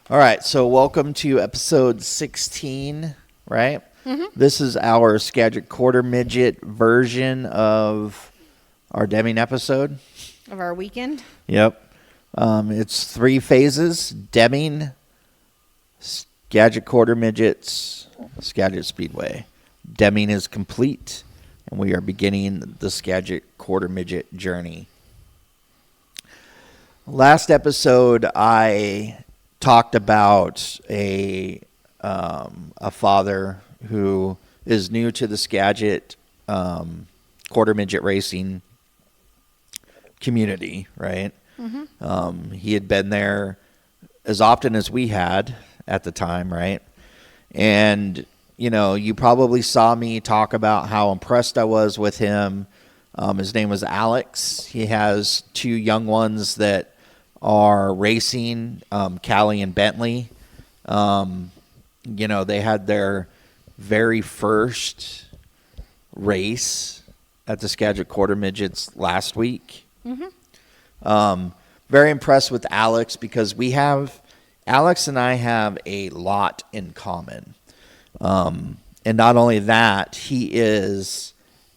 All right, so welcome to episode 16, right? This is our Skagit Quarter Midget version of our Deming episode. Of our weekend? Yep. It's 3 phases: Deming, Skagit Quarter Midgets, Skagit Speedway. Deming is complete, and we are beginning the Skagit Quarter Midget journey. Last episode, I talked about a father who is new to the Skagit quarter midget racing community, right? He had been there as often as we had at the time, right? And, you know, you probably saw me talk about how impressed I was with him. His name was Alex. He has 2 young ones that are racing, Callie and Bentley. You know, they had their very first race at the Skagit Quarter Midgets last week. Very impressed with Alex because Alex and I have a lot in common. And not only that, he is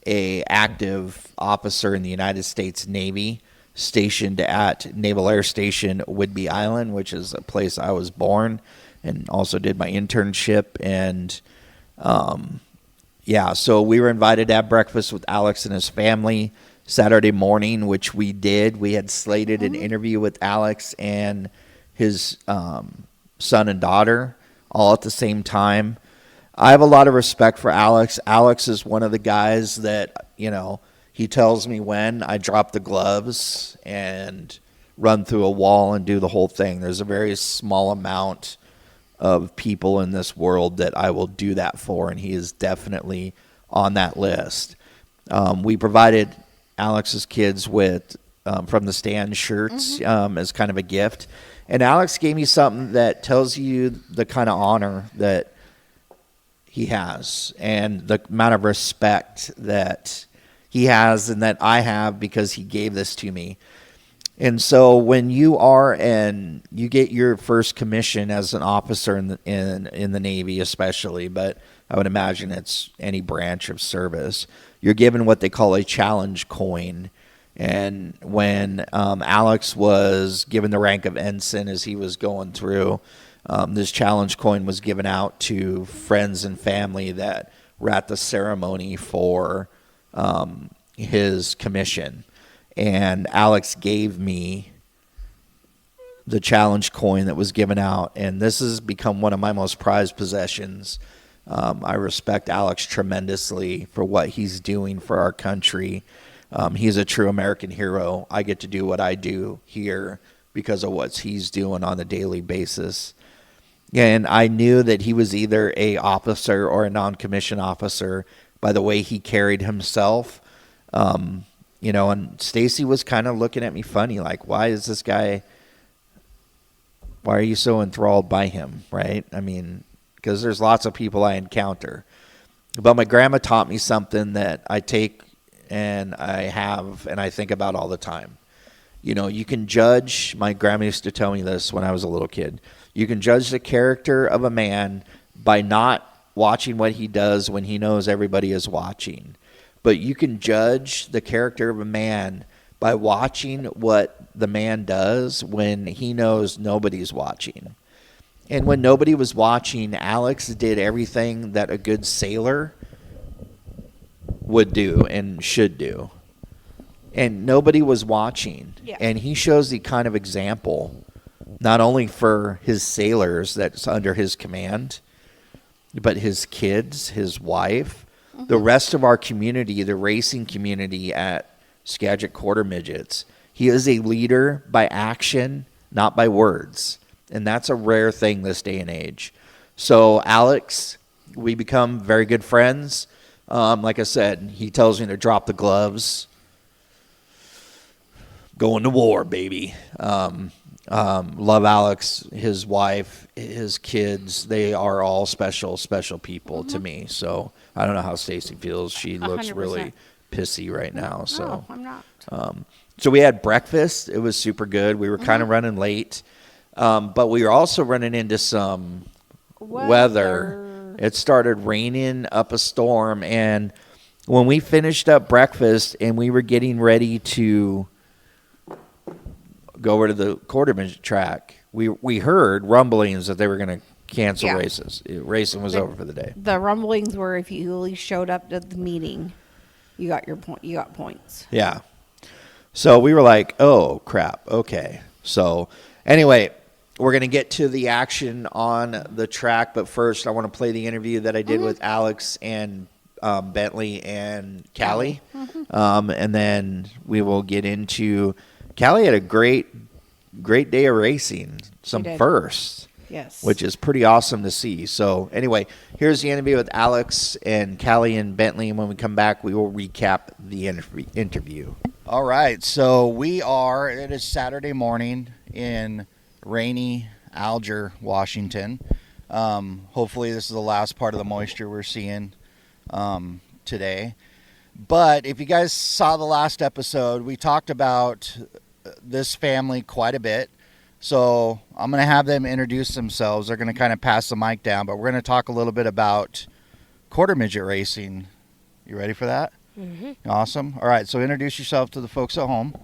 an active officer in the United States Navy, stationed at Naval Air Station Whidbey Island, which is a place I was born and also did my internship. And so we were invited to have breakfast with Alex and his family Saturday morning, which we did. We had slated an interview with Alex and his son and daughter all at the same time. I have a lot of respect for Alex. Alex is one of the guys that, you know, he tells me when I drop the gloves and run through a wall and do the whole thing. There's a very small amount of people in this world that I will do that for, and he is definitely on that list. We provided Alex's kids with from the stand shirts as kind of a gift. And Alex gave me something that tells you the kind of honor that he has and the amount of respect that he has and that I have because he gave this to me. And so when you get your first commission as an officer in the Navy especially, but I would imagine it's any branch of service, you're given what they call a challenge coin. And when Alex was given the rank of ensign as he was going through, this challenge coin was given out to friends and family that were at the ceremony for his commission. And Alex gave me the challenge coin that was given out, and this has become one of my most prized possessions. I respect Alex tremendously for what he's doing for our country. He's a true American hero. I get to do what I do here because of what he's doing on a daily basis. And I knew that he was either a officer or a non-commissioned officer by the way he carried himself. You know, and Stacy was kind of looking at me funny, like, why are you so enthralled by him, right? I mean, because there's lots of people I encounter. But my grandma taught me something that I take and I think about all the time. You know, you can judge, my grandma used to tell me this when I was a little kid, you can judge the character of a man by not watching what he does when he knows everybody is watching. But you can judge the character of a man by watching what the man does when he knows nobody's watching. And when nobody was watching, Alex did everything that a good sailor would do and should do. And nobody was watching. Yeah. And he shows the kind of example, not only for his sailors that's under his command, but his kids, his wife, the rest of our community, the racing community at Skagit Quarter Midgets. He is a leader by action, not by words. And that's a rare thing this day and age. So Alex, we become very good friends. Like I said, he tells me to drop the gloves. Going to war, baby. Love Alex, his wife, his kids. They are all special people to me. So I don't know how Stacy feels. She looks 100%. really pissy right now. So No, I'm not. So we had breakfast. It was super good. We were kind of running late. But we were also running into some weather. It started raining up a storm, and when we finished up breakfast and we were getting ready to go over to the quarter midget track, we heard rumblings that they were going to cancel races. Racing was over for the day. The rumblings were if you at least showed up at the meeting, you got points. Yeah. So we were like, oh, crap. Okay. So anyway, we're going to get to the action on the track. But first, I want to play the interview that I did with Alex and Bentley and Callie. And then we will get into Callie had a great day of racing, some firsts. Yes. Which is pretty awesome to see. So anyway, here's the interview with Alex and Callie and Bentley. And when we come back, we will recap the interview. All right. So it is Saturday morning in rainy Alger, Washington. Hopefully this is the last part of the moisture we're seeing today. But if you guys saw the last episode, we talked about this family quite a bit. So I'm going to have them introduce themselves. They're going to kind of pass the mic down, but we're going to talk a little bit about quarter midget racing. You ready for that? Mm-hmm. Awesome. All right, so introduce yourself to the folks at home.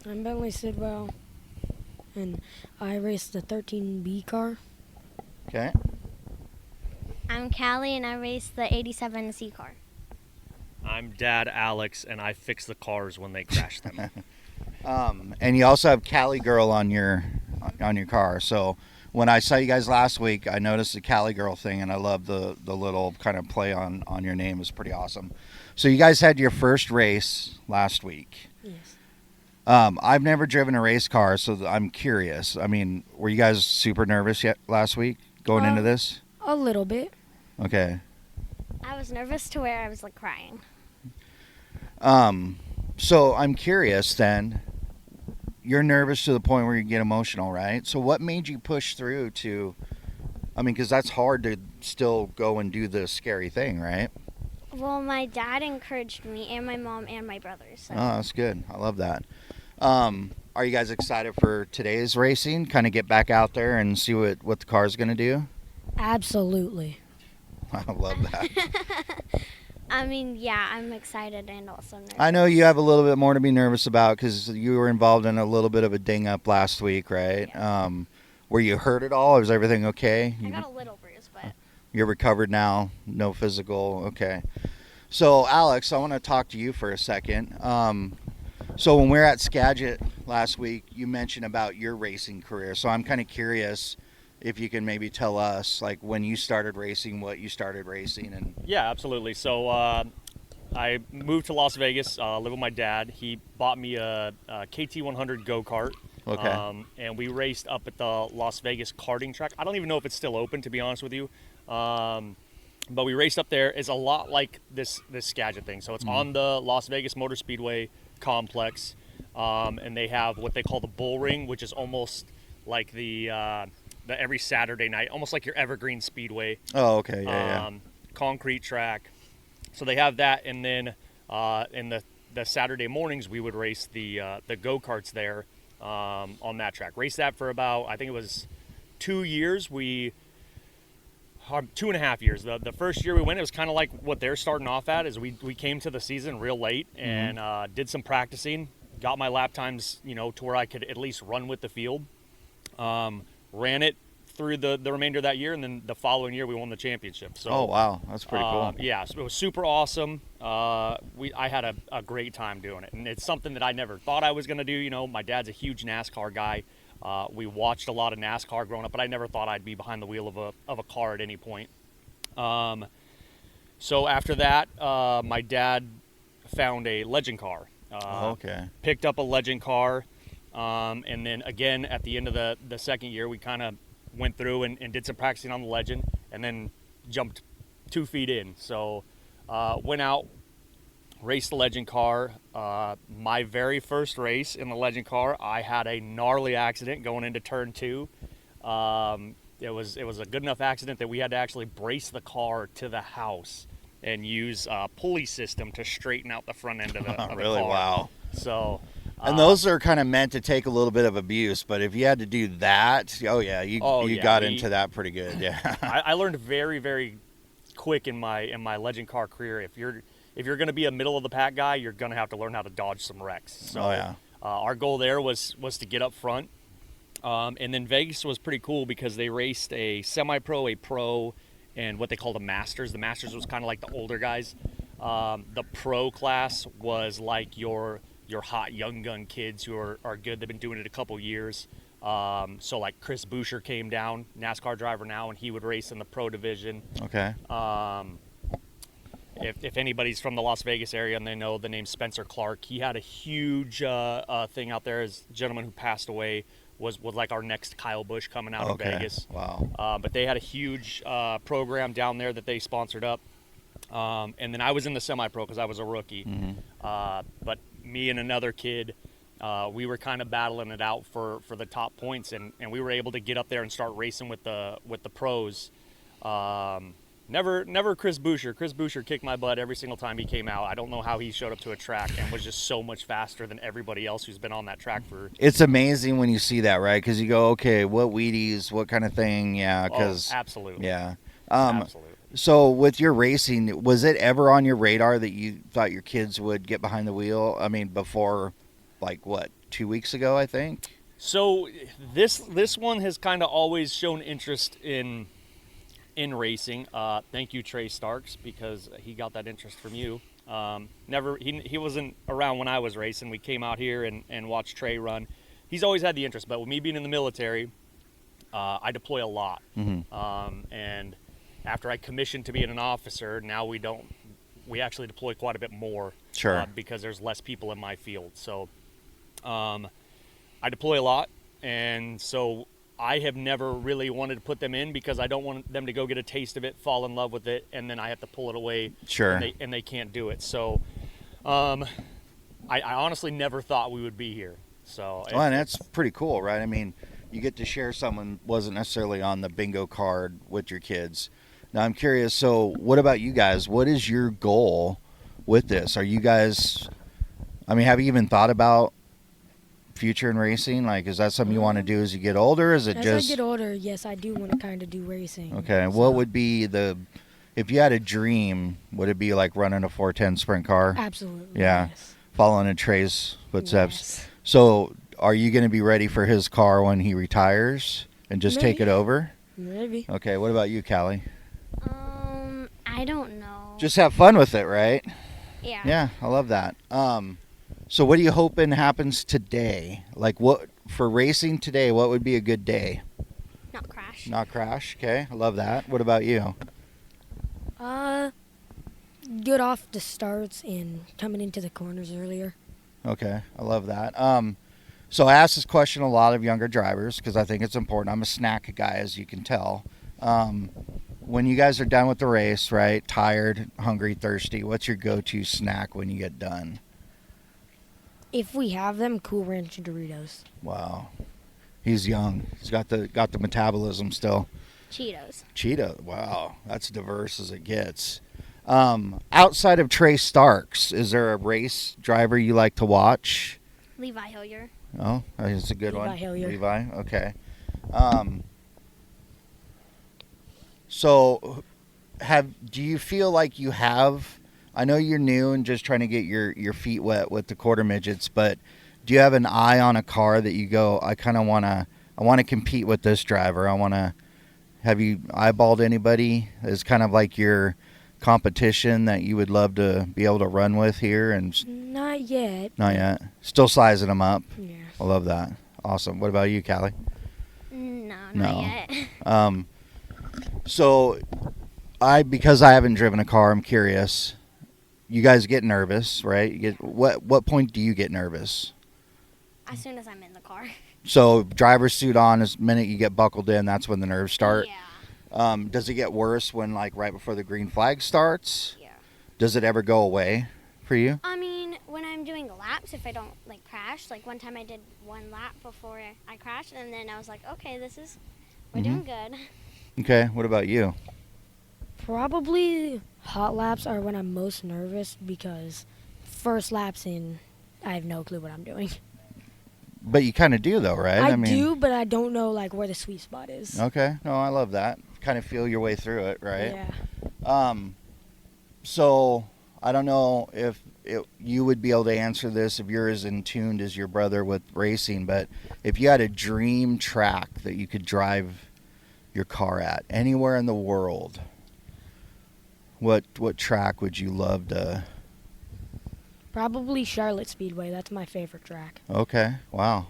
I'm Bentley Sidwell, and I race the 13B car. Okay. I'm Callie, and I race the 87C car. I'm Dad Alex, and I fix the cars when they crash them. And you also have Cali Girl on your car. So when I saw you guys last week, I noticed the Cali Girl thing, and I love the little kind of play on your name. It's pretty awesome. So you guys had your first race last week. Yes. I've never driven a race car, so I'm curious. I mean, were you guys super nervous yet last week going into this? A little bit. Okay. I was nervous to where I was like crying. So I'm curious then. You're nervous to the point where you get emotional, right? So what made you push through to, because that's hard to still go and do the scary thing, right? Well, my dad encouraged me and my mom and my brothers. So. Oh, that's good. I love that. Are you guys excited for today's racing? Kind of get back out there and see what the car's going to do? Absolutely. I love that. Yeah, I'm excited and also nervous. I know you have a little bit more to be nervous about because you were involved in a little bit of a ding-up last week, right? Yeah. Were you hurt at all? Or is everything okay? I got a little bruise, but... You're recovered now? No physical? Okay. So, Alex, I want to talk to you for a second. So when we were at Skagit last week, you mentioned about your racing career. So I'm kind of curious if you can maybe tell us, like, when you started racing, what you started racing. And Yeah, absolutely. So I moved to Las Vegas, live with my dad. He bought me a KT100 go-kart. Okay. And we raced up at the Las Vegas karting track. I don't even know if it's still open, to be honest with you. But we raced up there. It's a lot like this Skagit thing. So it's on the Las Vegas Motor Speedway complex. And they have what they call the bull ring, which is almost like the every Saturday night, almost like your Evergreen Speedway. Oh, okay. Yeah. Concrete track. So they have that, and then in the Saturday mornings we would race the go-karts there on that track. Race that for about, I think it was 2 years. 2.5 years. The first year we went, it was kind of like what they're starting off at. Is we came to the season real late and did some practicing, got my lap times, to where I could at least run with the field. Ran it through the remainder of that year, and then the following year we won the championship. So, oh wow, that's pretty cool. Yeah, so it was super awesome. I had a great time doing it, and it's something that I never thought I was going to do. My dad's a huge NASCAR guy. We watched a lot of NASCAR growing up, but I never thought I'd be behind the wheel of a car at any point. So after that, my dad found a legend car. Okay. Picked up a legend car. And then again, at the end of the second year, we kind of went through and did some practicing on the legend, and then jumped 2 feet in. So went out, raced the legend car. My very first race in the legend car, I had a gnarly accident going into turn 2. It was a good enough accident that we had to actually brace the car to the house and use a pulley system to straighten out the front end of the really? car. Wow. So And those are kind of meant to take a little bit of abuse, but if you had to do that, you got into that pretty good. Yeah. I learned very, very quick in my legend car career. If you're going to be a middle of the pack guy, you're going to have to learn how to dodge some wrecks. So our goal there was to get up front. And then Vegas was pretty cool because they raced a semi-pro, a pro, and what they called a Masters. The Masters was kind of like the older guys. The pro class was like your hot young gun kids who are good. They've been doing it a couple years. So like Chris Boucher came down, NASCAR driver now, and he would race in the pro division. Okay. If anybody's from the Las Vegas area and they know the name Spencer Clark, he had a huge thing out there. His gentleman who passed away was like our next Kyle Busch coming out of Vegas. Wow. But they had a huge program down there that they sponsored up. And then I was in the semi-pro because I was a rookie. Mm-hmm. But me and another kid, we were kind of battling it out for the top points, and we were able to get up there and start racing with the pros. Never Chris Boucher. Chris Boucher kicked my butt every single time he came out. I don't know how he showed up to a track and was just so much faster than everybody else who's been on that track for. It's amazing when you see that, right? Because you go, okay, what Wheaties, what kind of thing? Yeah, because absolutely. Yeah. Absolutely. So with your racing, was it ever on your radar that you thought your kids would get behind the wheel? I mean, before, 2 weeks ago, I think? So this one has kind of always shown interest in racing. Thank you, Trey Starks, because he got that interest from you. He wasn't around when I was racing. We came out here and watched Trey run. He's always had the interest, but with me being in the military, I deploy a lot. Mm-hmm. And after I commissioned to be an officer, now we actually deploy quite a bit more. Sure. Because there's less people in my field. So I deploy a lot, and so I have never really wanted to put them in because I don't want them to go get a taste of it, fall in love with it, and then I have to pull it away. Sure. And they can't do it. So I honestly never thought we would be here. So and that's pretty cool, right? I mean, you get to share someone wasn't necessarily on the bingo card with your kids. Now, I'm curious, so what about you guys? What is your goal with this? Are you guys, have you even thought about future in racing? Is that something you want to do as you get older? Is it As I get older, yes, I do want to kind of do racing. Okay, what would be if you had a dream, would it be like running a 410 sprint car? Absolutely. Yeah, yes. following in Trey's footsteps. Yes. So are you going to be ready for his car when he retires and just take it over? Maybe. Okay, what about you, Callie? I don't know. Just have fun with it, right? Yeah. Yeah, I love that. So what are you hoping happens today? What for racing today, what would be a good day? Not crash. Not crash, okay. I love that. What about you? Get off the starts and coming into the corners earlier. Okay, I love that. So I ask this question a lot of younger drivers because I think it's important. I'm a snack guy, as you can tell. When you guys are done with the race, right, tired, hungry, thirsty, what's your go-to snack when you get done? If we have them, Cool Ranch and Doritos. Wow. He's young. He's got the metabolism still. Cheetos. Wow. That's diverse as it gets. Outside of Trey Starks, is there a race driver you like to watch? Levi Hillier. Oh, that's a good one. Levi Hillier. Levi, okay. So do you feel like you have, I know you're new and just trying to get your feet wet with the quarter midgets, but do you have an eye on a car that you go, I want to compete with this driver? Have you eyeballed anybody as kind of like your competition that you would love to be able to run with here? And Not yet. not yet. Still sizing them up. Yeah. I love that. Awesome. What about you, Callie? No, not No. yet. So because I haven't driven a car, I'm curious. You guys get nervous, right? What point do you get nervous? As soon as I'm in the car. So driver's suit on, as minute you get buckled in, that's when the nerves start. Yeah. Does it get worse when right before the green flag starts? Yeah. Does it ever go away for you? I mean, when I'm doing laps, if I don't crash, one time I did one lap before I crashed, and then I was like, okay, we're doing good. Okay. What about you? Probably hot laps are when I'm most nervous because first laps in, I have no clue what I'm doing. But you kind of do, though, right? I do, but I don't know like where the sweet spot is. Okay. No, I love that. Kind of feel your way through it, right? Yeah. So I don't know if you would be able to answer this if you're as in tuned as your brother with racing, but if you had a dream track that you could drive your car at anywhere in the world, what track would you love to? Probably Charlotte Speedway. That's my favorite track. Okay. Wow.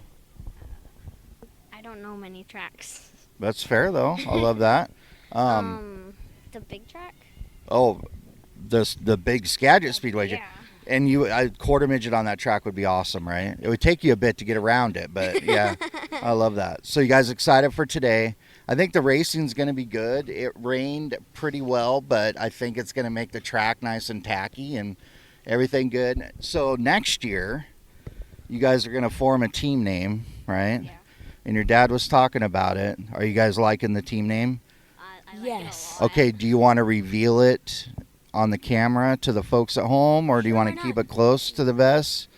I don't know many tracks. That's fair, though. I love that. The big track? Oh, the big Skagit Speedway. Yeah. And a quarter midget on that track would be awesome, right? It would take you a bit to get around it, but yeah, I love that. So you guys excited for today? I think the racing's going to be good. It rained pretty well, but I think it's going to make the track nice and tacky and everything good. So next year, you guys are going to form a team name, right? Yeah. And your dad was talking about it. Are you guys liking the team name? I like Yes. it a lot. Okay, do you want to reveal it on the camera to the folks at home, or do you Sure, want why to keep not? it close to the vest?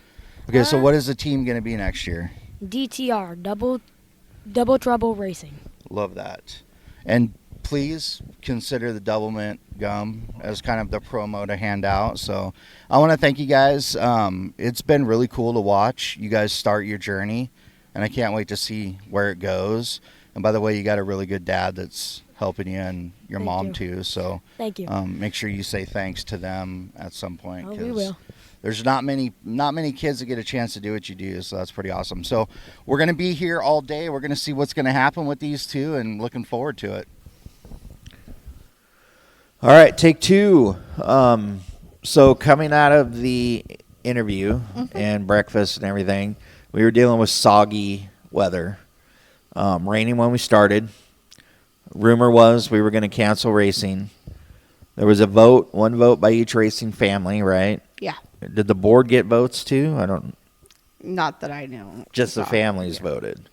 Okay, so what is the team going to be next year? DTR, Double Trouble Racing. Love that. And please consider the double mint gum as kind of the promo to hand out. So I want to thank you guys. It's been really cool to watch you guys start your journey, and I can't wait to see where it goes. And by the way, you got a really good dad that's helping you, and your Thank mom you. too. So Thank you. make sure you say thanks to them at some point. Oh, we 'cause will. There's not many kids that get a chance to do what you do, so that's pretty awesome. So we're going to be here all day. We're going to see what's going to happen with these two, and looking forward to it. All right, take two. So coming out of the interview and breakfast and everything, we were dealing with soggy weather. Raining when we started. Rumor was we were going to cancel racing. There was a vote, one vote by each racing family, right? Yeah. Did the board get votes too? I don't. Not that I know. Just the Not- families yeah. voted.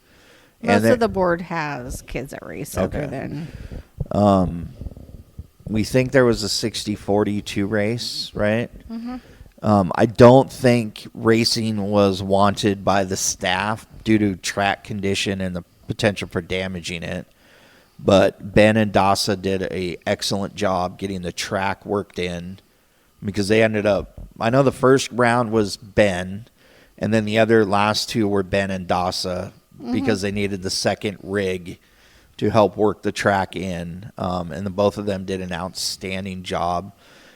Most then- of the board has kids that race other Okay. than. We think there was a 60-42 race, right? I don't think racing was wanted by the staff due to track condition and the potential for damaging it. But Ben and Dasa did a excellent job getting the track worked in, because they ended up, I know the first round was Ben, and then the other last two were Ben and Dasa because they needed the second rig to help work the track in. And the both of them did an outstanding job.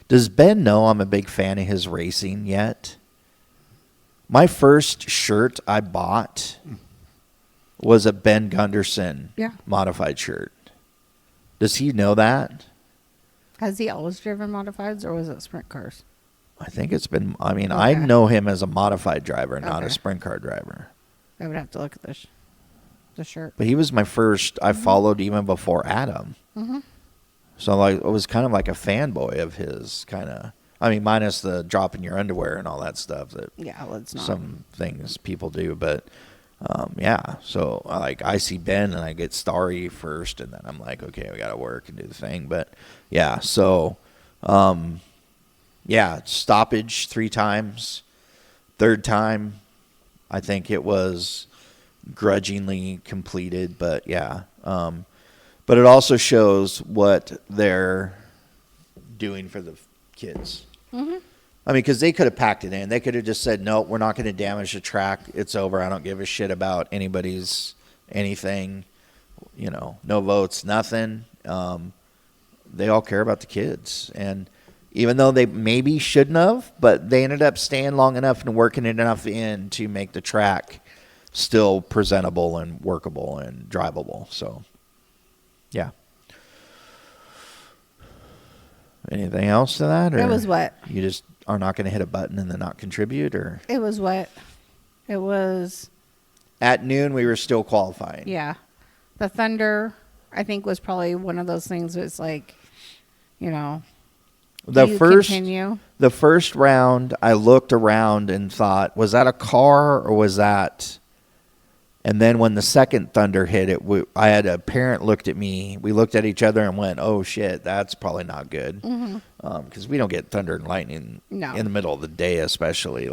Does Ben know I'm a big fan of his racing yet? My first shirt I bought was a Ben Gunderson modified shirt. Does he know that? Has he always driven modifieds, or was it sprint cars? I think it's been, I Okay. know him as a modified driver, not a Okay. sprint car driver. I would have to look at the shirt. But he was my first, I followed even before Adam. So like, I was kind of like a fanboy of his, kind of. Minus the dropping your underwear and all that stuff that Yeah, let's not. some things people do. But yeah, so I see Ben and I get starry first, and then I'm like, okay, we got to work and do the thing. But yeah, so yeah, stoppage 3 times. Third time, I think it was grudgingly completed, but yeah. But it also shows what they're doing for the kids. Because they could have packed it in. They could have just said, no, we're not going to damage the track. It's over. I don't give a shit about anybody's anything. No votes, nothing. They all care about the kids. And even though they maybe shouldn't have, but they ended up staying long enough and working it enough in to make the track still presentable and workable and drivable. So, yeah. Anything else to that? Or It was wet. You just are not going to hit a button and then not contribute? Or It was wet. It was, at noon, we were still qualifying. yeah. The Thunder, I think, was probably one of those things that's like, The do you first continue? The first round, I looked around and thought, was that a car or was that? And then when the second Thunder hit it, I had a parent looked at me. We looked at each other and went, oh, shit, that's probably not good. Because we don't get thunder and lightning No. in the middle of the day, especially.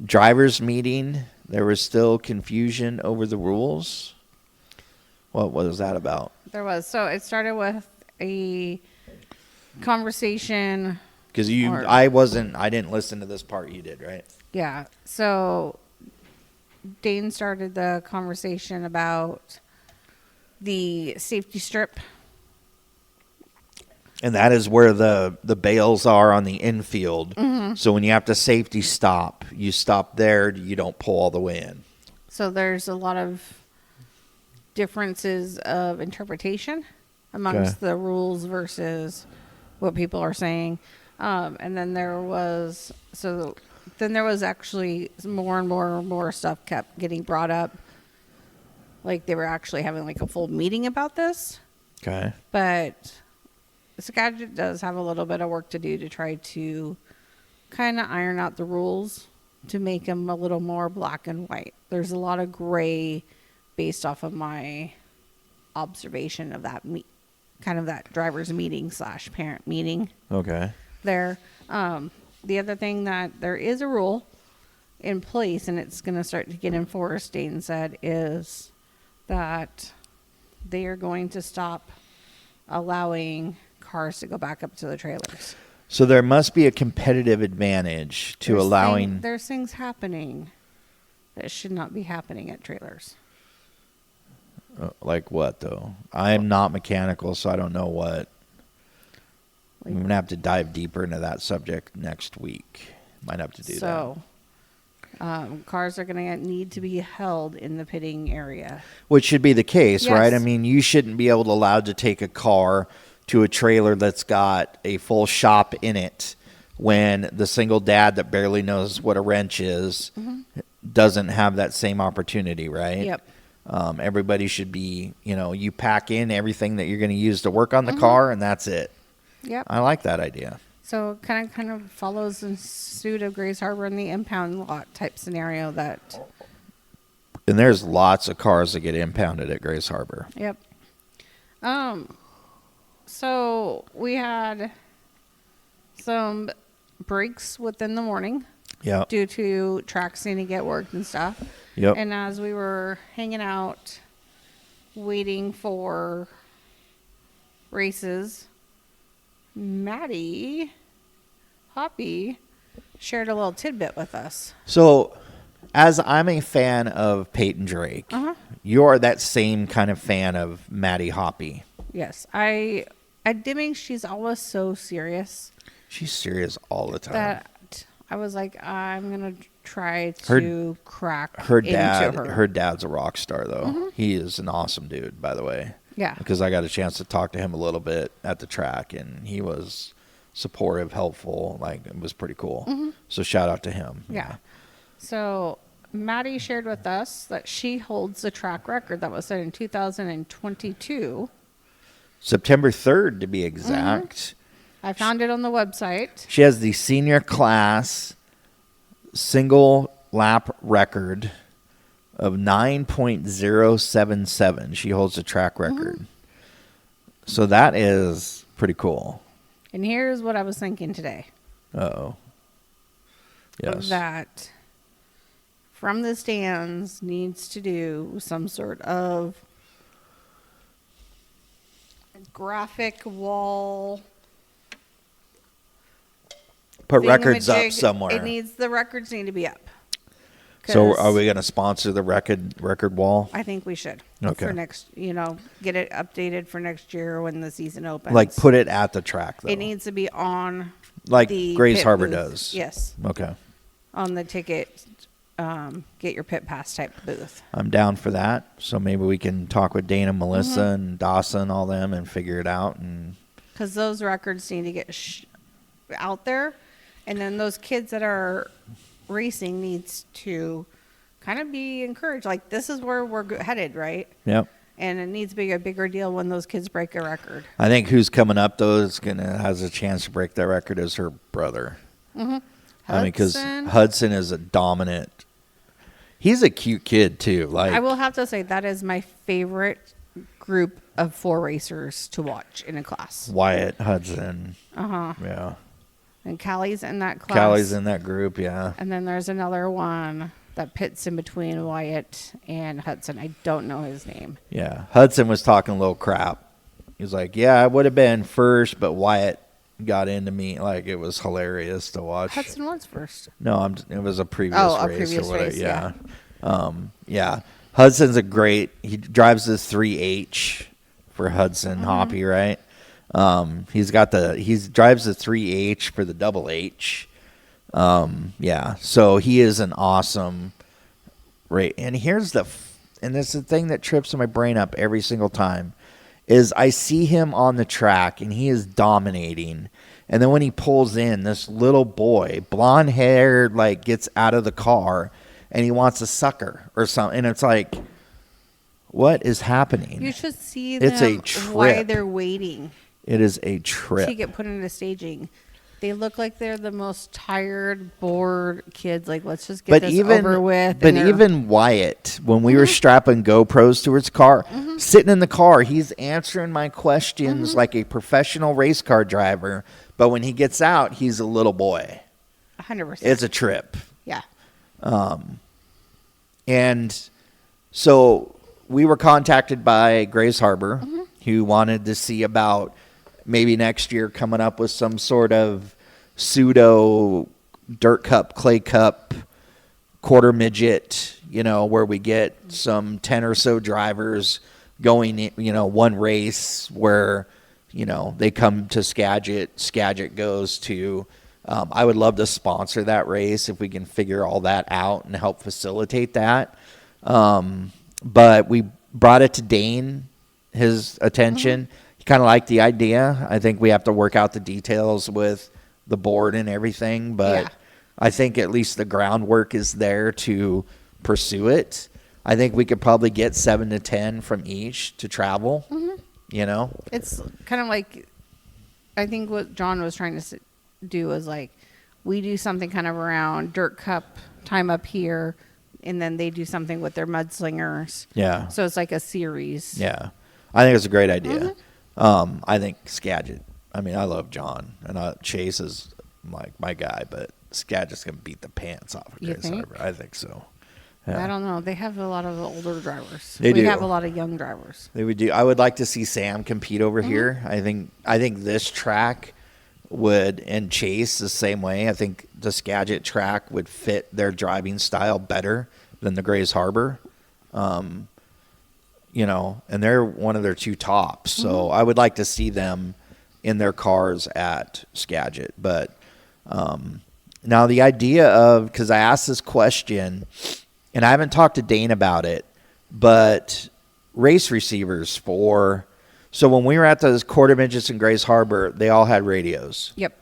Drivers meeting, there was still confusion over the rules. What was that about? There was. So it started with a conversation. Because Or- I didn't listen to this part. You did, right? Yeah. So Dane started the conversation about the safety strip. And that is where the bales are on the infield. So when you have to safety stop, you stop there. You don't pull all the way in. So there's a lot of differences of interpretation amongst Okay. the rules versus what people are saying. And then there was actually more and more stuff kept getting brought up. Like they were actually having like a full meeting about this. Okay. But Skagit does have a little bit of work to do to try to kind of iron out the rules to make them a little more black and white. There's a lot of gray based off of my observation of that kind of that driver's meeting / parent meeting Okay. there. The other thing that there is a rule in place and it's going to start to get enforced, Dayton said, is that they are going to stop allowing cars to go back up to the trailers. So there must be a competitive advantage to allowing. There's things happening that should not be happening at trailers. Like what, though? I'm not mechanical, so I don't know what. I'm going to have to dive deeper into that subject next week. Might have to do that. Cars are going to need to be held in the pitting area. Which should be the case, Yes. right? I mean, you shouldn't be allowed to take a car to a trailer that's got a full shop in it when the single dad that barely knows what a wrench is doesn't have that same opportunity, right? Yep. Everybody should be, you pack in everything that you're going to use to work on the car, and that's it. Yep. I like that idea. So kind of follows in suit of Grays Harbor in the impound lot type scenario that. And there's lots of cars that get impounded at Grace Harbor. Yep. So we had some breaks within the morning Yeah. due to tracks needing to get worked and stuff. Yep. And as we were hanging out, waiting for races, Maddie Hoppy shared a little tidbit with us. So, as I'm a fan of Peyton Drake, you're that same kind of fan of Maddie Hoppy. Yes, at Dimming, she's always so serious She's serious all the time. that I was like, I'm gonna try to crack Her into dad, her. her dad's a rock star, though. He is an awesome dude, by the way. Yeah. Because I got a chance to talk to him a little bit at the track, and he was supportive, helpful. Like, it was pretty cool. So shout out to him. Yeah. So Maddie shared with us that she holds the track record that was set in 2022. September 3rd, to be exact. I found it on the website. She has the senior class single lap record of 9.077. She holds the track record. So that is pretty cool. And here's what I was thinking today. Uh-oh. Yes. That from the stands needs to do some sort of graphic wall. Put records up thingamajig. somewhere. The records need to be up. So 'Cause are we going to sponsor the record wall? I think we should. Okay. For next, get it updated for next year when the season opens. Like put it at the track, though. It needs to be on Like the Grays pit Harbor booth. does. Yes. Okay. On the ticket, get your pit pass type booth. I'm down for that. So maybe we can talk with Dana, Melissa, and Dawson, all them, and figure it out. And Because those records need to get out there. And then those kids that are racing needs to kind of be encouraged. Like, this is where we're headed, right? yep. And it needs to be a bigger deal when those kids break a record. I think who's coming up though has a chance to break that record is her brother. I mean, because Hudson is a dominant. He's a cute kid too. Like, I will have to say that is my favorite group of 4 racers to watch in a class. Wyatt, Hudson. Uh huh. Yeah. And Callie's in that class. Callie's in that group, yeah. And then there's another one that pits in between Wyatt and Hudson. I don't know his name. Yeah. Hudson was talking a little crap. He was like, yeah, I would have been first, but Wyatt got into me. Like, it was hilarious to watch. Hudson was first. No, it was a previous Oh, a race previous or whatever. race, Yeah. Yeah. Hudson's he drives the 3H for Hudson Hoppy, right? He drives the 3H for the double H. Yeah. So he is an awesome race. And and this is the thing that trips my brain up every single time is I see him on the track and he is dominating. And then when he pulls in, this little boy, blonde hair, like gets out of the car and he wants a sucker or something. And it's like, what is happening? You should see It's them a trip. why they're waiting It is a trip. to get put into staging. They look like they're the most tired, bored kids. Like, let's just get this over with. But And they're- even Wyatt, when we were strapping GoPros to his car, sitting in the car, he's answering my questions like a professional race car driver. But when he gets out, he's a little boy. 100%. It's a trip. Yeah. And so we were contacted by Grace Harbor, who wanted to see about maybe next year coming up with some sort of pseudo dirt cup, clay cup, quarter midget, where we get some 10 or so drivers going, one race where, they come to Skagit. Skagit goes to, I would love to sponsor that race if we can figure all that out and help facilitate that. But we brought it to Dane, his attention. He kind of liked the idea. I think we have to work out the details with the board and everything, but Yeah. I think at least the groundwork is there to pursue it. I think we could probably get 7 to 10 from each to travel, It's kind of like, I think what John was trying to do was like, we do something kind of around Dirt Cup time up here, and then they do something with their mudslingers. Yeah. So it's like a series. Yeah. I think it's a great idea. I think Skagit, I love John, and Chase is like my guy, but Skagit's going to beat the pants off of You Grace think? Harbor. I think so. Yeah. I don't know. They have a lot of older drivers. They we do. have a lot of young drivers. They would do. I would like to see Sam compete over here. I think this track would, and Chase the same way. I think the Skagit track would fit their driving style better than the Grays Harbor. And they're one of their two tops. So I would like to see them in their cars at Skagit. But now the idea of, because I asked this question, and I haven't talked to Dane about it, but race receivers so when we were at those quarter midgets in Grays Harbor, they all had radios. Yep.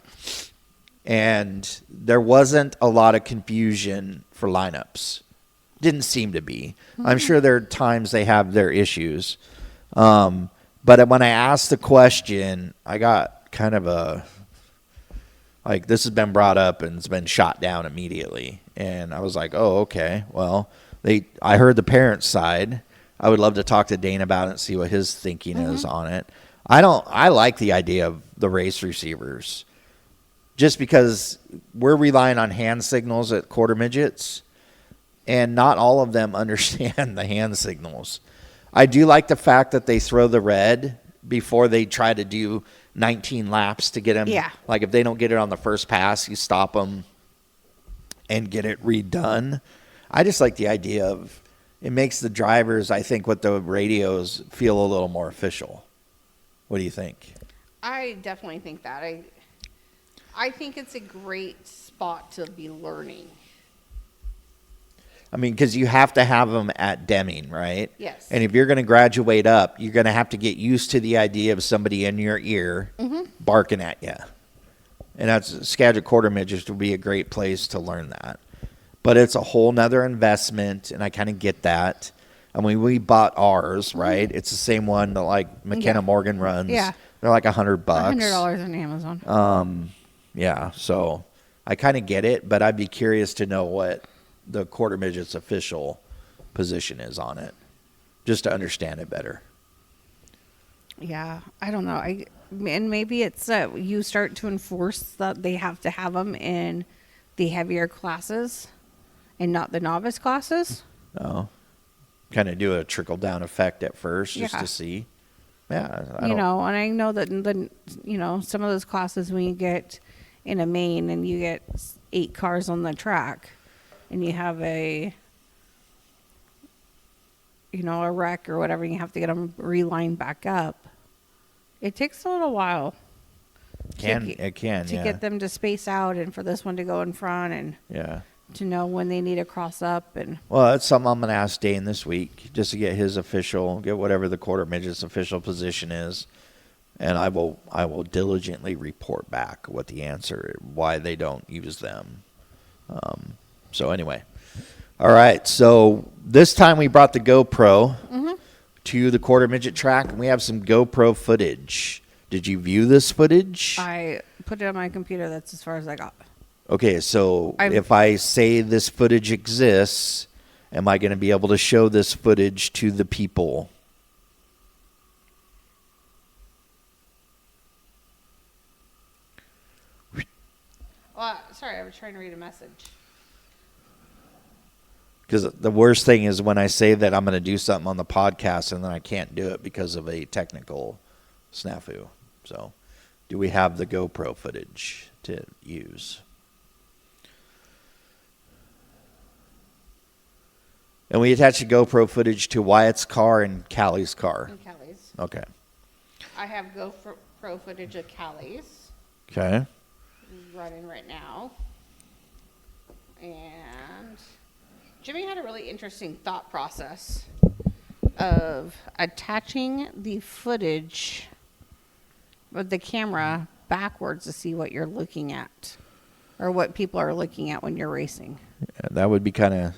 And there wasn't a lot of confusion for lineups. Didn't seem to be. I'm sure there are times they have their issues. But when I asked the question, I got kind of this has been brought up and it's been shot down immediately. And I was like, oh, okay. Well, I heard the parents' side. I would love to talk to Dane about it and see what his thinking is on it. I like the idea of the race receivers just because we're relying on hand signals at quarter midgets, and not all of them understand the hand signals. I do like the fact that they throw the red before they try to do 19 laps to get them. Yeah. Like if they don't get it on the first pass, you stop them and get it redone. I just like the idea of it makes the drivers, I think, with the radios feel a little more official. What do you think? I definitely think that. I think it's a great spot to be learning. Because you have to have them at Deming, right? Yes. And if you're going to graduate up, you're going to have to get used to the idea of somebody in your ear barking at you. And that's Skagit Quarter Midgets would be a great place to learn that. But it's a whole nother investment, and I kind of get that. We bought ours, right? It's the same one that like McKenna Morgan runs. Yeah. They're like $100. $100 on Amazon. Yeah, so I kind of get it, but I'd be curious to know what the Quarter Midget's official position is on it, just to understand it better. Yeah, I don't know. and maybe it's you start to enforce that they have to have them in the heavier classes and not the novice classes. Oh, kind of do a trickle down effect at first just Yeah. to see. Yeah, I You don't, know, and I know that some of those classes when you get in a main and you get 8 cars on the track and you have a wreck or whatever, and you have to get them relined back up. It takes a little while it can, to yeah. get them to space out and for this one to go in front and Yeah. to know when they need to cross up. And Well, that's something I'm going to ask Dane this week, just to get get whatever the quarter midget's official position is, and I will diligently report back what the answer, why they don't use them. So anyway, all right. So this time we brought the GoPro to the quarter midget track, and we have some GoPro footage. Did you view this footage? I put it on my computer. That's as far as I got. Okay, so I'm- if I say this footage exists, am I going to be able to show this footage to the people? Sorry, I was trying to read a message. Because the worst thing is when I say that I'm going to do something on the podcast and then I can't do it because of a technical snafu. So, do we have the GoPro footage to use? And we attach the GoPro footage to Wyatt's car and Callie's car. And Kelly's. Okay. I have GoPro footage of Callie's Okay. running right now. And Jimmy had a really interesting thought process of attaching the footage of the camera backwards to see what you're looking at or what people are looking at when you're racing. Yeah, that would be kind of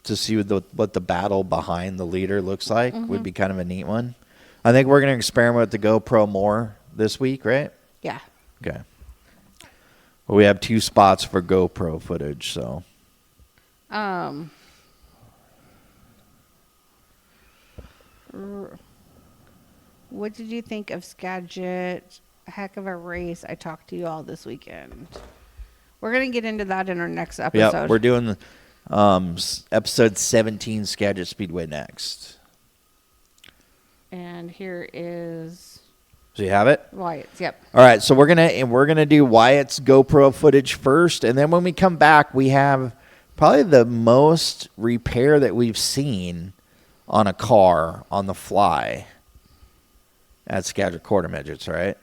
to see what the battle behind the leader looks like would be kind of a neat one. I think we're going to experiment with the GoPro more this week, right? Yeah. Okay. Well, we have 2 spots for GoPro footage, so What did you think of Skagit? A heck of a race. I talked to you all this weekend. We're going to get into that in our next episode. yeah, we're doing episode 17 Skagit Speedway next. And here is So you have it? Wyatt's. Yep. All right, so we're gonna do Wyatt's GoPro footage first, and then when we come back, we have probably the most repair that we've seen on a car on the fly at Skagit Quarter Midgets, right?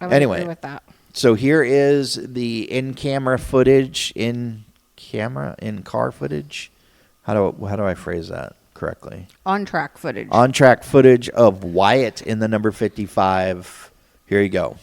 I would Anyway. agree with that. So here is the in-camera footage, in-car footage. How do I phrase that correctly? On track footage. On-track footage of Wyatt in the number 55. Here you go.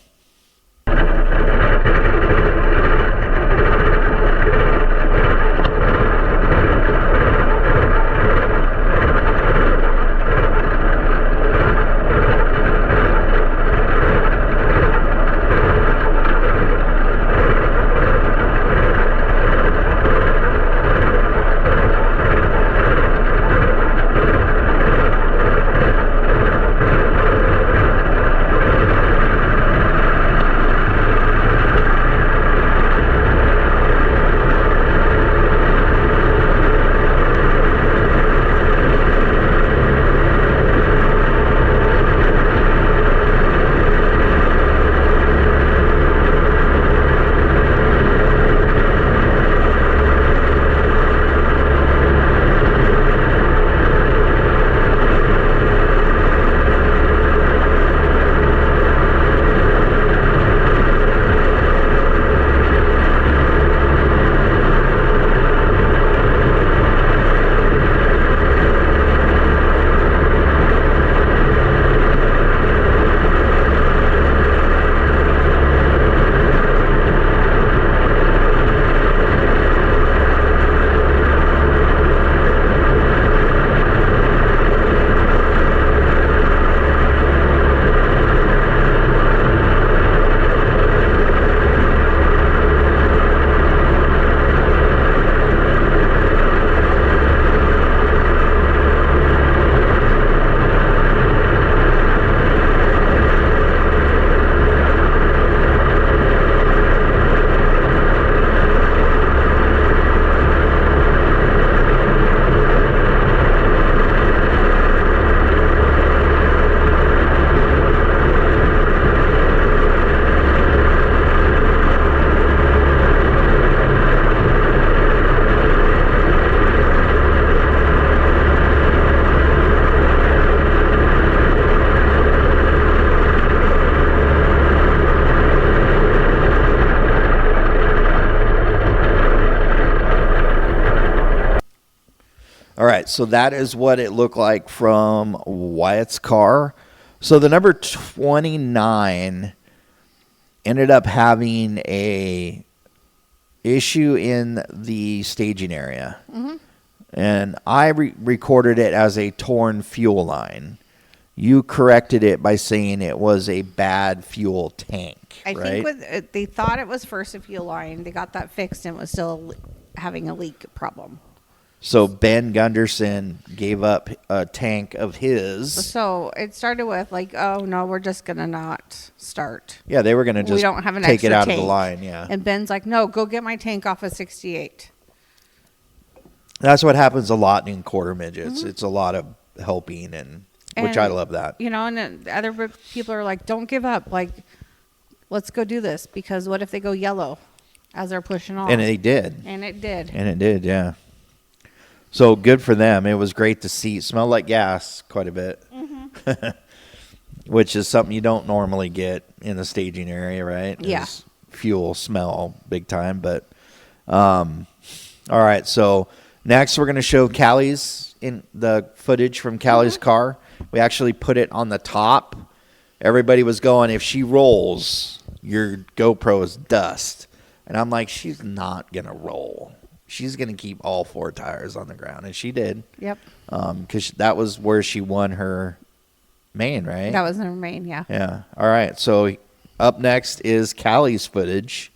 so that is what it looked like from Wyatt's car. So the number 29 ended up having a issue in the staging area. And I recorded it as a torn fuel line. You corrected it by saying it was a bad fuel tank, I right? think they thought it was first a fuel line. They got that fixed and was still having a leak problem. So Ben Gunderson gave up a tank of his. So it started with like, oh no, we're just gonna not start. Yeah, they were going to just We don't have an take it extra out of the tank. line, yeah. And Ben's like, no, go get my tank off of 68. That's what happens a lot in quarter midgets. Mm-hmm. It's a lot of helping, and which I love that. You know, and then other people are like, don't give up. Like, let's go do this, because what if they go yellow as they're pushing off? And they did. And it did. And it did, yeah. So good for them. It was great to see. It smelled like gas quite a bit, which is something you don't normally get in the staging area, right? Yeah. Is fuel smell big time. But all right. So next, we're going to show Callie's in the footage from Callie's car. We actually put it on the top. Everybody was going, if she rolls, your GoPro is dust. And I'm like, she's not going to roll. She's going to keep all 4 tires on the ground. And she did. Yep. Because that was where she won her main, right? That was their main, yeah. Yeah. All right. So up next is Callie's footage.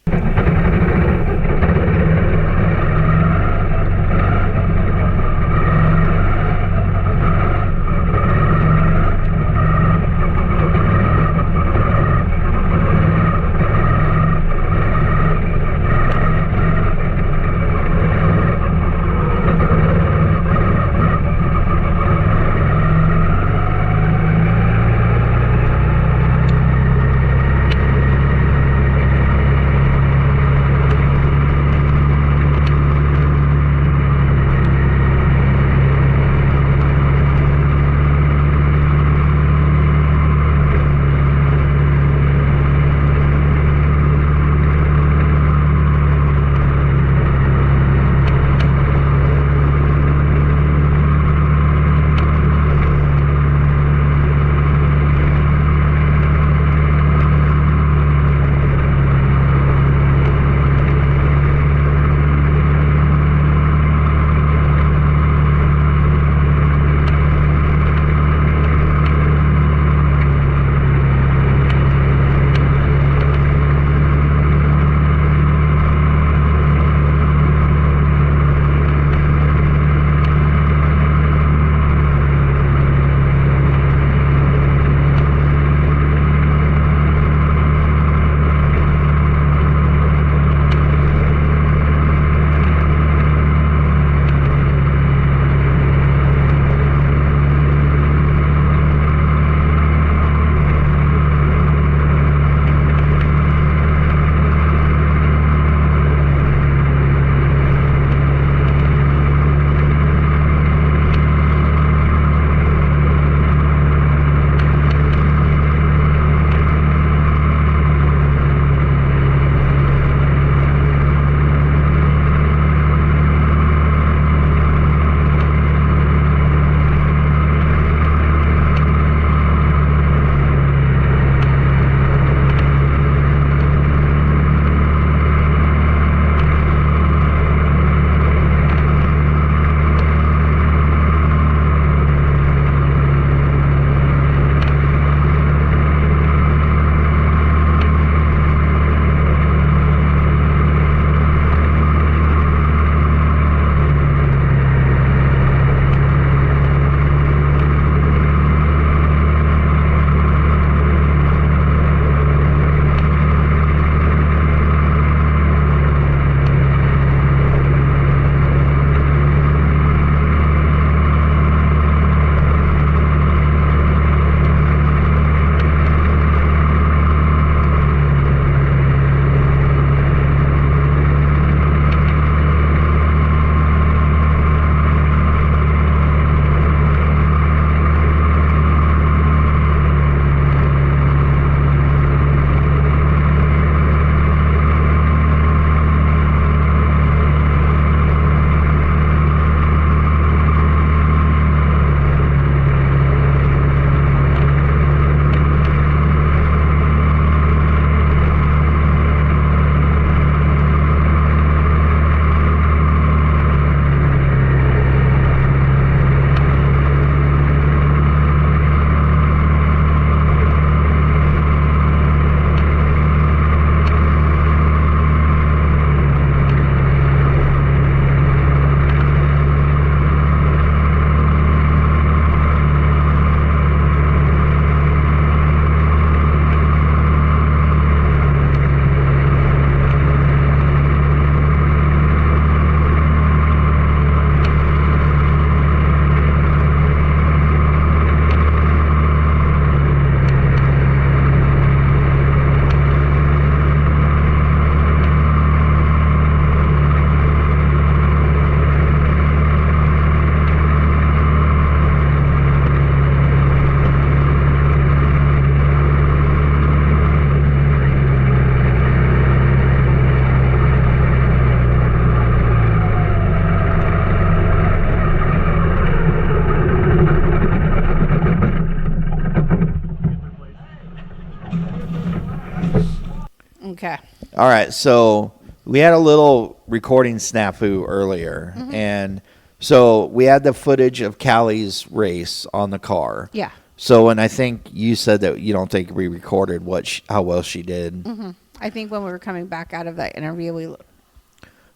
Okay. All right, so we had a little recording snafu earlier, and so we had the footage of Callie's race on the car. Yeah. So, and I think you said that you don't think we recorded how well she did. I think when we were coming back out of that interview,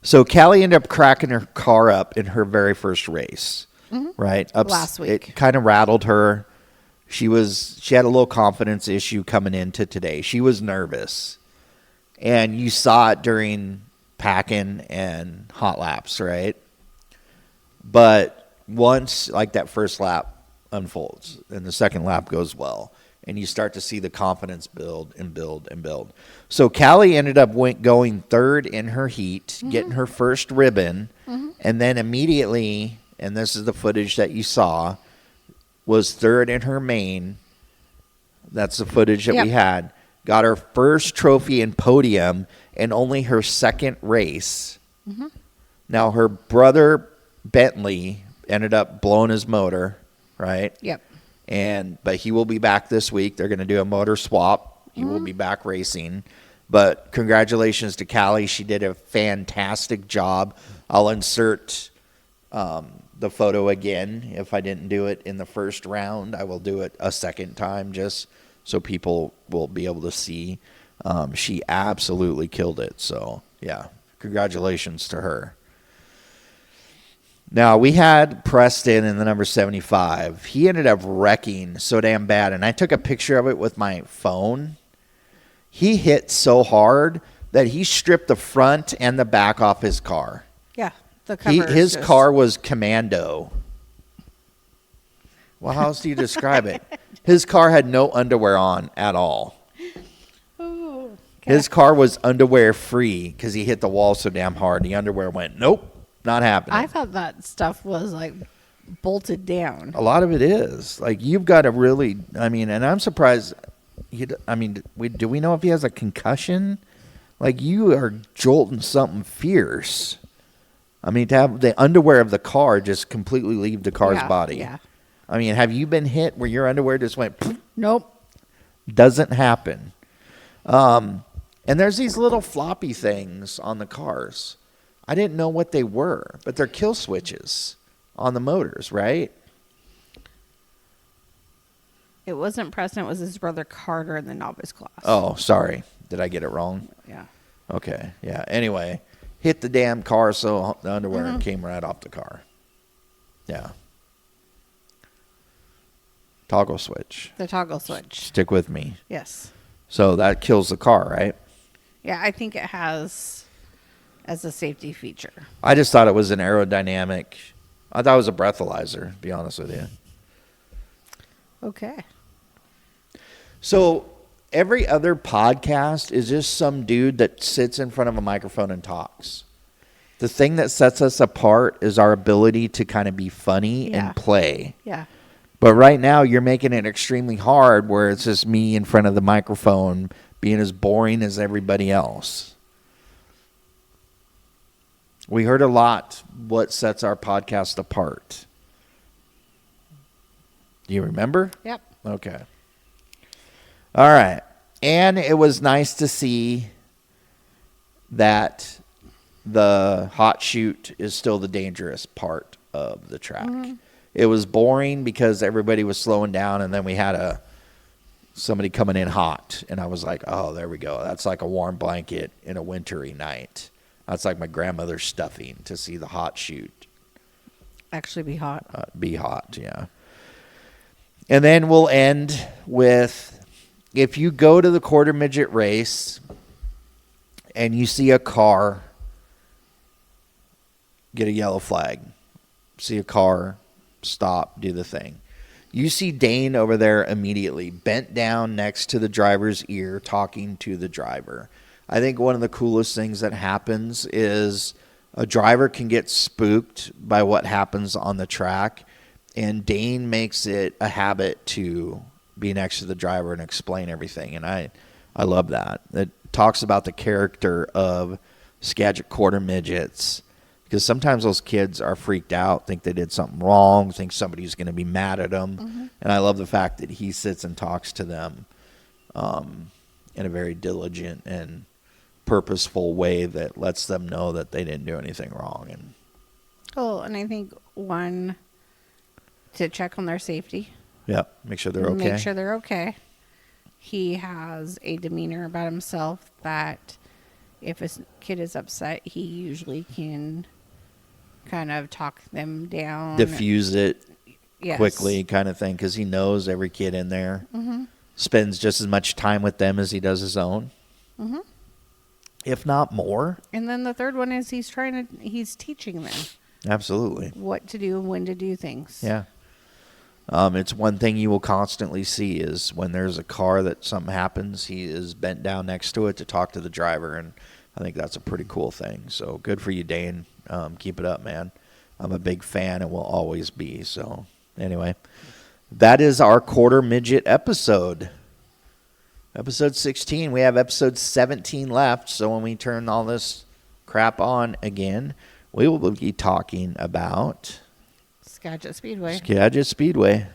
So Callie ended up cracking her car up in her very first race, right? Last week. It kind of rattled her. She had a little confidence issue coming into today. She was nervous. And you saw it during packing and hot laps, right? But once like that first lap unfolds and the second lap goes well, and you start to see the confidence build and build and build. So Callie ended up going third in her heat, getting her first ribbon, and then immediately, and this is the footage that you saw, was third in her main. That's the footage that we had. Got her first trophy and podium in only her second race. Now her brother Bentley ended up blowing his motor, right? Yep. But he will be back this week. They're going to do a motor swap. He will be back racing. But congratulations to Callie. She did a fantastic job. I'll insert the photo again. If I didn't do it in the first round, I will do it a second time just so people will be able to see. She absolutely killed it. So, yeah, congratulations to her. Now, we had Preston in the number 75. He ended up wrecking so damn bad, and I took a picture of it with my phone. He hit so hard that he stripped the front and the back off his car. Yeah. The cover His car was commando. Well, how else do you describe it? His car had no underwear on at all. Okay. His car was underwear free because he hit the wall so damn hard. The underwear went, nope, not happening. I thought that stuff was like bolted down. A lot of it is. Like, you've got to really, and I'm surprised. Do we know if he has a concussion? Like, you are jolting something fierce. To have the underwear of the car just completely leave the car's body. Yeah. Have you been hit where your underwear just went? Poof? Nope. Doesn't happen. And there's these little floppy things on the cars. I didn't know what they were, but they're kill switches on the motors, right? It wasn't Preston. It was his brother Carter in the novice class. Oh, sorry. Did I get it wrong? Yeah. Okay. Yeah. Anyway, hit the damn car so the underwear came right off the car. Yeah. Toggle switch. The toggle switch. Stick with me. Yes. So that kills the car, right? Yeah, I think it has as a safety feature. I just thought it was an aerodynamic. I thought it was a breathalyzer, to be honest with you. Okay. So every other podcast is just some dude that sits in front of a microphone and talks. The thing that sets us apart is our ability to kind of be funny and play. Yeah. But right now you're making it extremely hard where it's just me in front of the microphone being as boring as everybody else. We heard a lot what sets our podcast apart. Do you remember? Yep. Okay. All right. And it was nice to see that the hot chute is still the dangerous part of the track. It was boring because everybody was slowing down, and then we had somebody coming in hot, and I was like, oh, there we go. That's like a warm blanket in a wintry night. That's like my grandmother's stuffing to see the hot chute. Actually be hot. Be hot, yeah. And then we'll end with, if you go to the quarter midget race and you see a car, get a yellow flag. See a car, stop, do the thing. You see Dane over there immediately, bent down next to the driver's ear, talking to the driver. I think one of the coolest things that happens is a driver can get spooked by what happens on the track, and Dane makes it a habit to be next to the driver and explain everything. And I love that. It talks about the character of Skagit quarter midgets, because sometimes those kids are freaked out, think they did something wrong, think somebody's going to be mad at them. And I love the fact that he sits and talks to them in a very diligent and purposeful way that lets them know that they didn't do anything wrong. And Oh, and I think one, to check on their safety. yep, make sure they're okay. Make sure they're okay. He has a demeanor about himself that if a kid is upset, he usually can kind of talk them down. Diffuse it Yes. quickly, kind of thing, because he knows every kid in there spends just as much time with them as he does his own, if not more. And then the third one is he's teaching them Absolutely. what to do and when to do things. Yeah. It's one thing you will constantly see is when there's a car that something happens, he is bent down next to it to talk to the driver, and I think that's a pretty cool thing. So good for you, Dane. Keep it up, man. I'm a big fan and will always be. So anyway, that is our quarter midget episode. Episode 16. We have episode 17 left. So when we turn all this crap on again, we will be talking about Skagit Speedway. Skagit Speedway.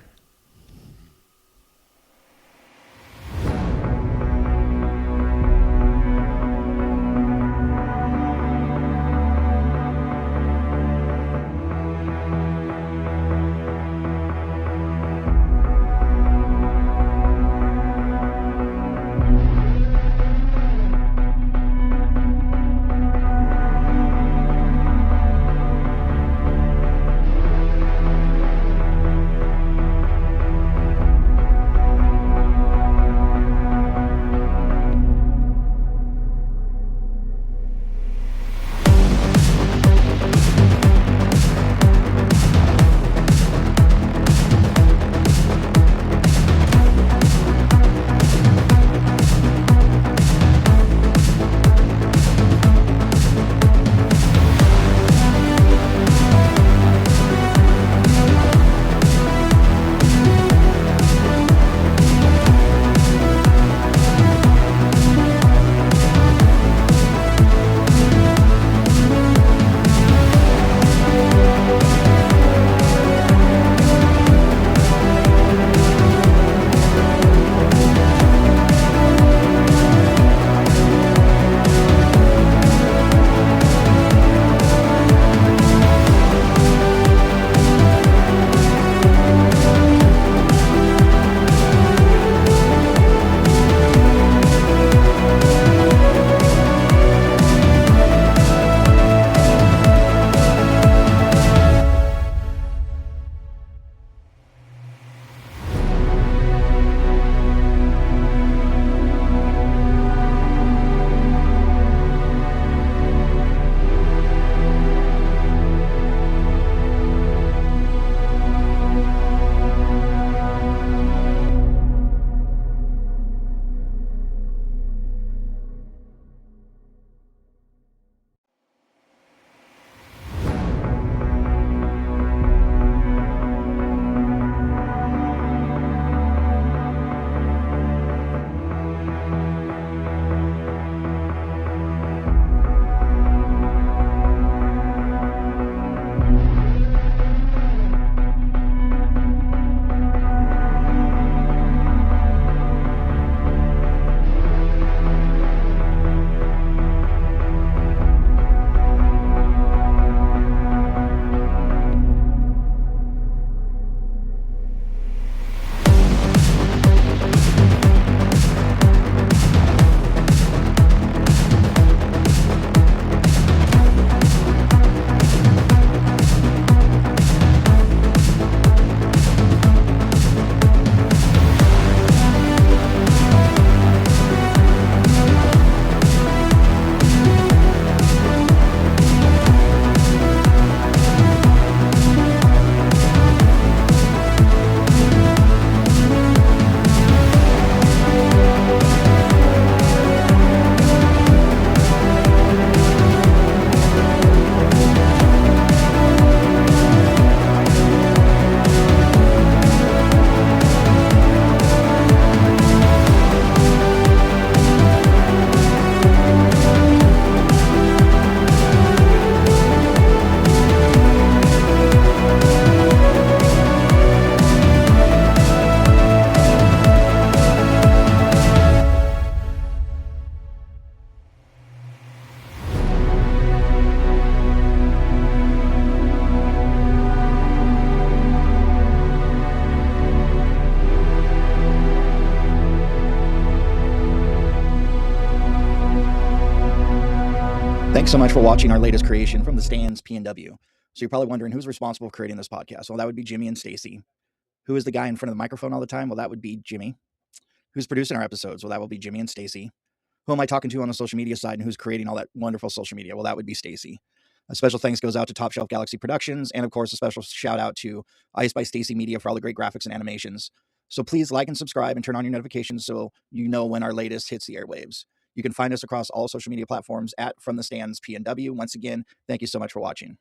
Thanks so much for watching our latest creation from the Stands PNW. So you're probably wondering who's responsible for creating this podcast. Well, that would be Jimmy and Stacy. Who is the guy in front of the microphone all the time? Well, that would be Jimmy. Who's producing our episodes? Well, that will be Jimmy and Stacy. Who am I talking to on the social media side and who's creating all that wonderful social media? Well, that would be Stacy. A special thanks goes out to Top Shelf Galaxy Productions, and of course, a special shout out to Ice by Stacy Media for all the great graphics and animations. So please like and subscribe and turn on your notifications so you know when our latest hits the airwaves. You can find us across all social media platforms at From the Stands PNW. Once again, thank you so much for watching.